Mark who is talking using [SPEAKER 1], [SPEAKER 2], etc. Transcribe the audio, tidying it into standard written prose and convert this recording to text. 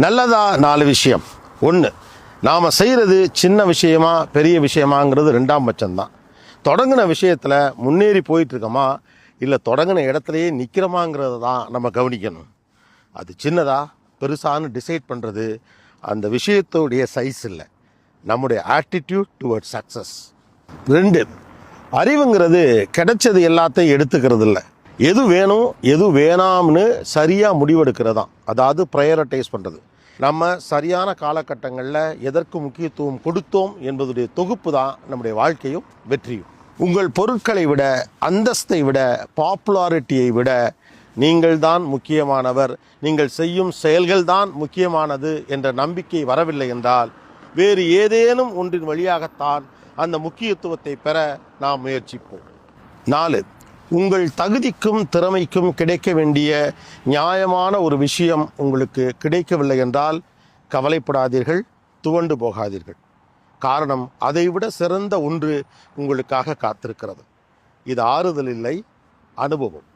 [SPEAKER 1] நல்லதா 4 விஷயம். ஒன்று, நாம் செய்கிறது சின்ன விஷயமா பெரிய விஷயமாங்கிறது 2ஆம் பட்சம்தான். தொடங்கின விஷயத்தில் முன்னேறி போயிட்டுருக்கோமா இல்லை தொடங்கின இடத்துலையே நிற்கிறோமாங்கிறத தான் நம்ம கவனிக்கணும். அது சின்னதா பெருசான்னு டிசைட் பண்ணுறது அந்த விஷயத்துடைய சைஸ் இல்லை, நம்முடைய ஆட்டிடியூட் டுவர்ட் சக்ஸஸ். 2, அறிவுங்கிறது கிடைச்சது எல்லாத்தையும் எடுத்துக்கிறது இல்லை, எது வேணும் எது வேணாம்னு சரியாக முடிவெடுக்கிறது தான். அதாவது ப்ரையாரிட்டைஸ் பண்ணுறது. நம்ம சரியான காலகட்டங்களில் எதற்கு முக்கியத்துவம் கொடுத்தோம் என்பதுடைய தொகுப்பு தான் நம்முடைய வாழ்க்கையும் வெற்றியும். உங்கள் பொருட்களை விட, அந்தஸ்தை விட, பாப்புலாரிட்டியை விட நீங்கள் தான் முக்கியமானவர், நீங்கள் செய்யும் செயல்கள் தான் முக்கியமானது என்ற நம்பிக்கை வரவில்லை என்றால் வேறு ஏதேனும் ஒன்றின் வழியாகத்தான் அந்த முக்கியத்துவத்தை பெற நாம் முயற்சிப்போம். 4, உங்கள் தகுதிக்கும் திறமைக்கும் கிடைக்க வேண்டிய நியாயமான ஒரு விஷயம் உங்களுக்கு கிடைக்கவில்லை என்றால் கவலைப்படாதீர்கள், துவண்டு போகாதீர்கள். காரணம், அதைவிட சிறந்த ஒன்று உங்களுக்காக காத்திருக்கிறது. இது ஆறுதல் இல்லை, அனுபவம்.